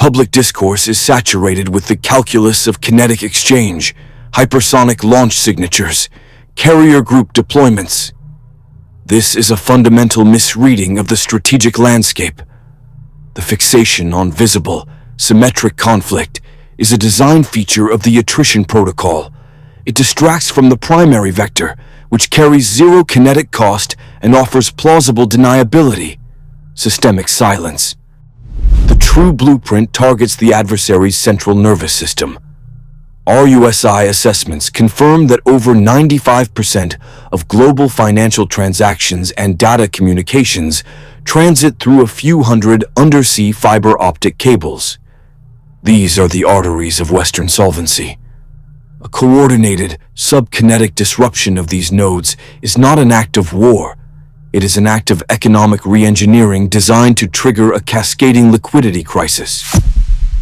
Public discourse is saturated with the calculus of kinetic exchange, hypersonic launch signatures, carrier group deployments. This is a fundamental misreading of the strategic landscape. The fixation on visible, symmetric conflict is a design feature of the attrition protocol. It distracts from the primary vector, which carries zero kinetic cost and offers plausible deniability, systemic silence. The true blueprint targets the adversary's central nervous system. RUSI assessments confirm that over 95% of global financial transactions and data communications transit through a few hundred undersea fiber optic cables. These are the arteries of Western solvency. A coordinated, subkinetic disruption of these nodes is not an act of war. It is an act of economic re-engineering designed to trigger a cascading liquidity crisis.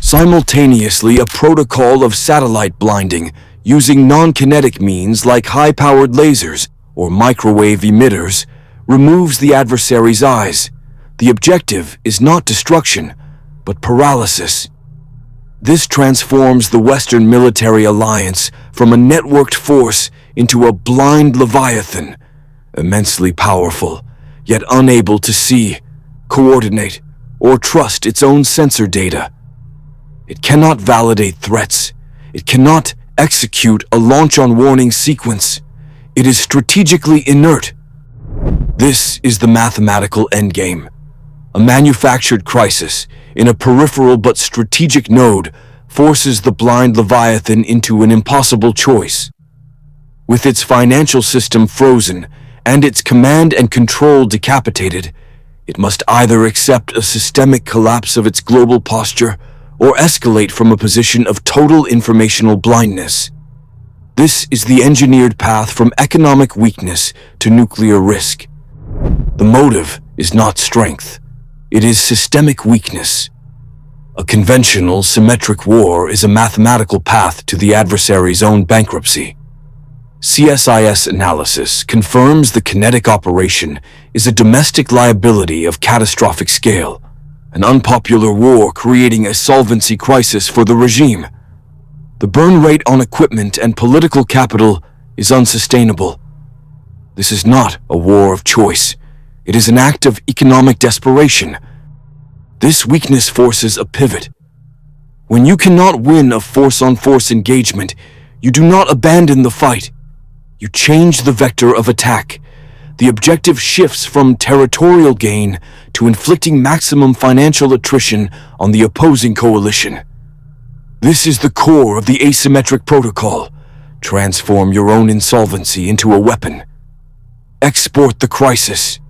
Simultaneously, a protocol of satellite blinding using non-kinetic means like high-powered lasers or microwave emitters removes the adversary's eyes. The objective is not destruction, but paralysis. This transforms the Western military alliance from a networked force into a blind leviathan, immensely powerful, yet unable to see, coordinate, or trust its own sensor data. It cannot validate threats. It cannot execute a launch-on-warning sequence. It is strategically inert. This is the mathematical endgame. A manufactured crisis in a peripheral but strategic node forces the blind leviathan into an impossible choice. With its financial system frozen and its command and control decapitated, it must either accept a systemic collapse of its global posture or escalate from a position of total informational blindness. This is the engineered path from economic weakness to nuclear risk. The motive is not strength. It is systemic weakness. A conventional, symmetric war is a mathematical path to the adversary's own bankruptcy. CSIS analysis confirms the kinetic operation is a domestic liability of catastrophic scale, an unpopular war creating a solvency crisis for the regime. The burn rate on equipment and political capital is unsustainable. This is not a war of choice. It is an act of economic desperation. This weakness forces a pivot. When you cannot win a force-on-force engagement, you do not abandon the fight. You change the vector of attack. The objective shifts from territorial gain to inflicting maximum financial attrition on the opposing coalition. This is the core of the asymmetric protocol. Transform your own insolvency into a weapon. Export the crisis.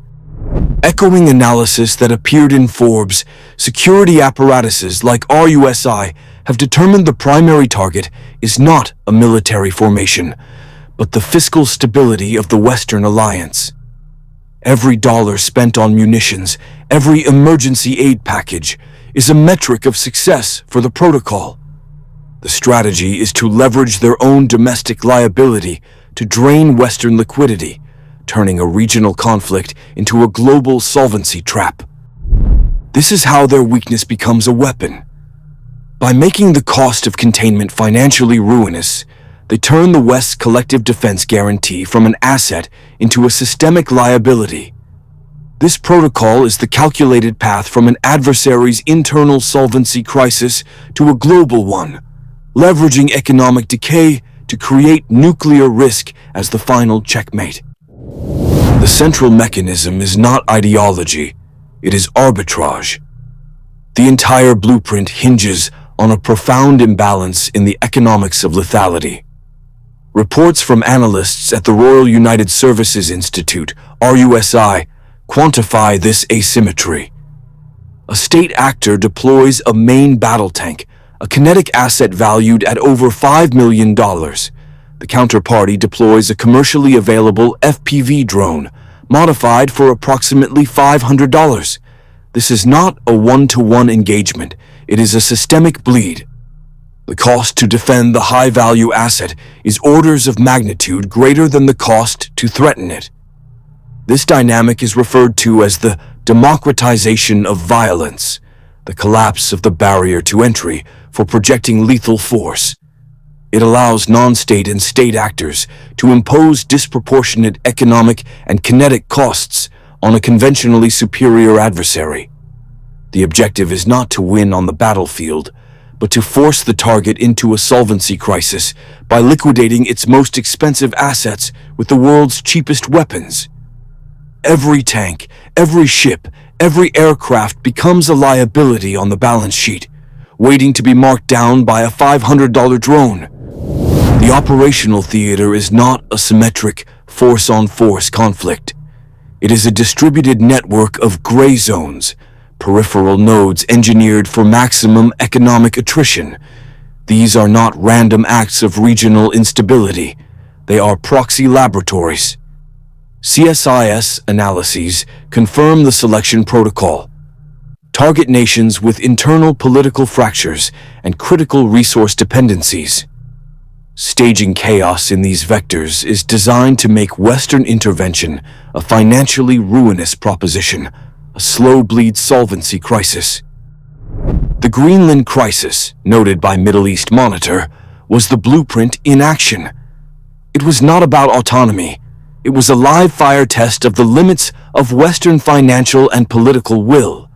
Echoing analysis that appeared in Forbes, security apparatuses like RUSI have determined the primary target is not a military formation, but the fiscal stability of the Western alliance. Every dollar spent on munitions, every emergency aid package, is a metric of success for the protocol. The strategy is to leverage their own domestic liability to drain Western liquidity, turning a regional conflict into a global solvency trap. This is how their weakness becomes a weapon. By making the cost of containment financially ruinous, they turn the West's collective defense guarantee from an asset into a systemic liability. This protocol is the calculated path from an adversary's internal solvency crisis to a global one, leveraging economic decay to create nuclear risk as the final checkmate. The central mechanism is not ideology, it is arbitrage. The entire blueprint hinges on a profound imbalance in the economics of lethality. Reports from analysts at the Royal United Services Institute, RUSI, quantify this asymmetry. A state actor deploys a main battle tank, a kinetic asset valued at over $5 million. The counterparty deploys a commercially available FPV drone, modified for approximately $500. This is not a one-to-one engagement, it is a systemic bleed. The cost to defend the high-value asset is orders of magnitude greater than the cost to threaten it. This dynamic is referred to as the democratization of violence, the collapse of the barrier to entry for projecting lethal force. It allows non-state and state actors to impose disproportionate economic and kinetic costs on a conventionally superior adversary. The objective is not to win on the battlefield, but to force the target into a solvency crisis by liquidating its most expensive assets with the world's cheapest weapons. Every tank, every ship, every aircraft becomes a liability on the balance sheet, waiting to be marked down by a $500 drone. The operational theater is not a symmetric, force-on-force conflict. It is a distributed network of gray zones, peripheral nodes engineered for maximum economic attrition. These are not random acts of regional instability. They are proxy laboratories. CSIS analyses confirm the selection protocol. Target nations with internal political fractures and critical resource dependencies. Staging chaos in these vectors is designed to make Western intervention a financially ruinous proposition, a slow bleed solvency crisis. The Greenland crisis, noted by Middle East Monitor, was the blueprint in action. It was not about autonomy. It was a live fire test of the limits of Western financial and political will.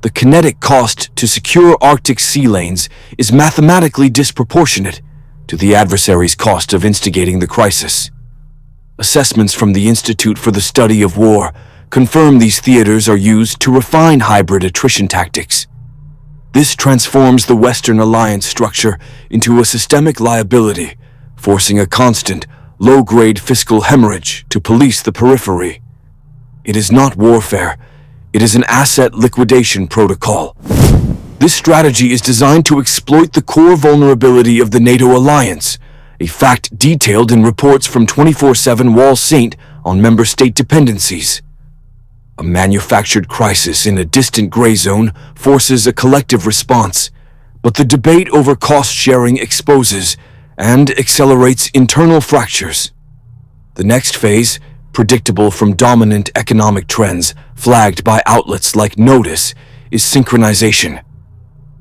The kinetic cost to secure Arctic sea lanes is mathematically disproportionate to the adversary's cost of instigating the crisis. Assessments from the Institute for the Study of War confirm these theaters are used to refine hybrid attrition tactics. This transforms the Western alliance structure into a systemic liability, forcing a constant, low-grade fiscal hemorrhage to police the periphery. It is not warfare. It is an asset liquidation protocol. This strategy is designed to exploit the core vulnerability of the NATO alliance, a fact detailed in reports from 24/7 Wall St. on member state dependencies. A manufactured crisis in a distant gray zone forces a collective response, but the debate over cost-sharing exposes and accelerates internal fractures. The next phase, predictable from dominant economic trends flagged by outlets like Notice, is synchronization.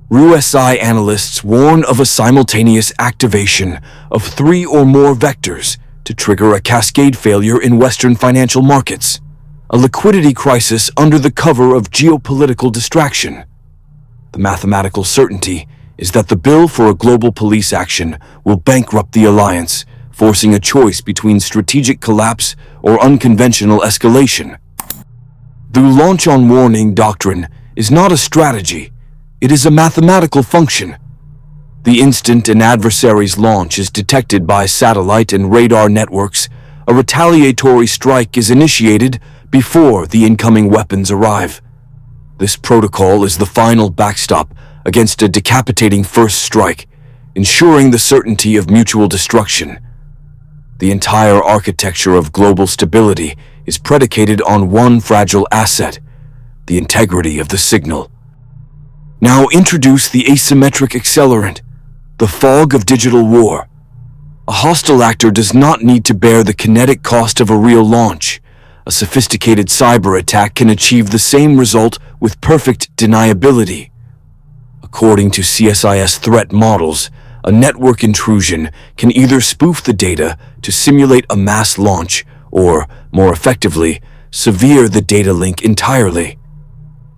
RUSI analysts warn of a simultaneous activation of 3 or more vectors to trigger a cascade failure in Western financial markets, a liquidity crisis under the cover of geopolitical distraction. The mathematical certainty is that the bill for a global police action will bankrupt the alliance, forcing a choice between strategic collapse or unconventional escalation. The launch-on-warning doctrine is not a strategy. It is a mathematical function. The instant an adversary's launch is detected by satellite and radar networks, a retaliatory strike is initiated before the incoming weapons arrive. This protocol is the final backstop against a decapitating first strike, ensuring the certainty of mutual destruction. The entire architecture of global stability is predicated on one fragile asset, the integrity of the signal. Now introduce the asymmetric accelerant, the fog of digital war. A hostile actor does not need to bear the kinetic cost of a real launch. A sophisticated cyber attack can achieve the same result with perfect deniability. According to CSIS threat models, a network intrusion can either spoof the data to simulate a mass launch or, more effectively, sever the data link entirely.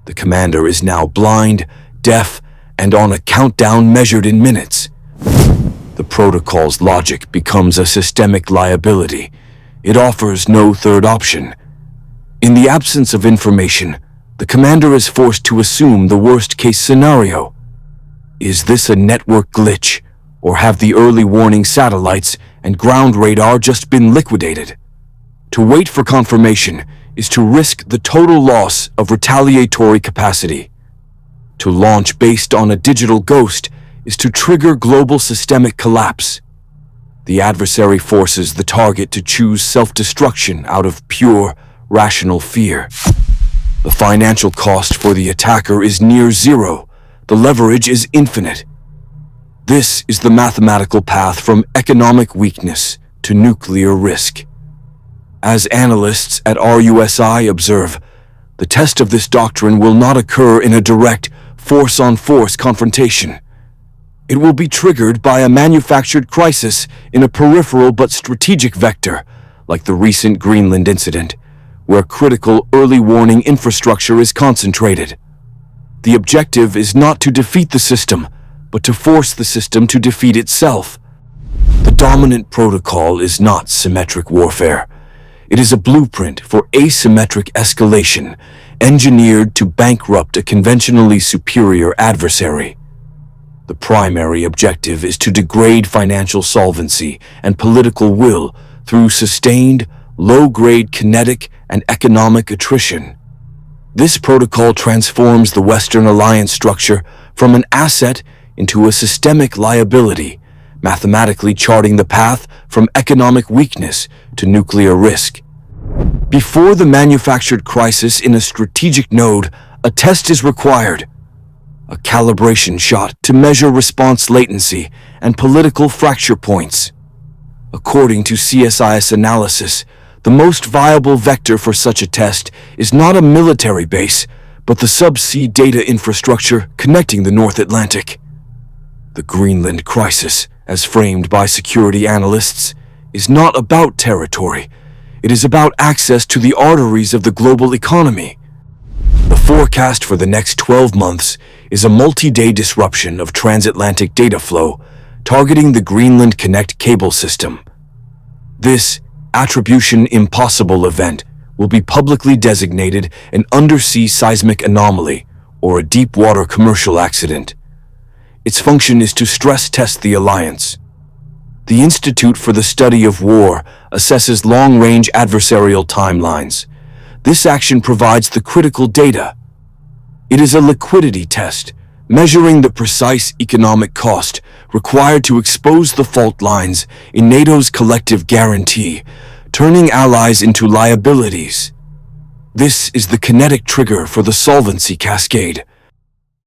The commander is now blind, deaf, and on a countdown measured in minutes. The protocol's logic becomes a systemic liability. It offers no third option. In the absence of information, the commander is forced to assume the worst-case scenario. Is this a network glitch, or have the early warning satellites and ground radar just been liquidated? To wait for confirmation is to risk the total loss of retaliatory capacity. To launch based on a digital ghost is to trigger global systemic collapse. The adversary forces the target to choose self-destruction out of pure, rational fear. The financial cost for the attacker is near zero. The leverage is infinite. This is the mathematical path from economic weakness to nuclear risk. As analysts at RUSI observe, the test of this doctrine will not occur in a direct, force-on-force confrontation. It will be triggered by a manufactured crisis in a peripheral but strategic vector, like the recent Greenland incident, where critical early warning infrastructure is concentrated. The objective is not to defeat the system, but to force the system to defeat itself. The dominant protocol is not symmetric warfare. It is a blueprint for asymmetric escalation, engineered to bankrupt a conventionally superior adversary. The primary objective is to degrade financial solvency and political will through sustained, low-grade kinetic and economic attrition. This protocol transforms the Western alliance structure from an asset into a systemic liability, mathematically charting the path from economic weakness to nuclear risk. Before the manufactured crisis in a strategic node, a test is required. A calibration shot to measure response latency and political fracture points. According to CSIS analysis, the most viable vector for such a test is not a military base, but the subsea data infrastructure connecting the North Atlantic. The Greenland crisis, as framed by security analysts, is not about territory. It is about access to the arteries of the global economy. The forecast for the next 12 months is a multi-day disruption of transatlantic data flow, targeting the Greenland Connect cable system. This attribution impossible event will be publicly designated an undersea seismic anomaly or a deep-water commercial accident. Its function is to stress-test the alliance. The Institute for the Study of War assesses long-range adversarial timelines. This action provides the critical data. It is a liquidity test, measuring the precise economic cost required to expose the fault lines in NATO's collective guarantee, turning allies into liabilities. This is the kinetic trigger for the solvency cascade.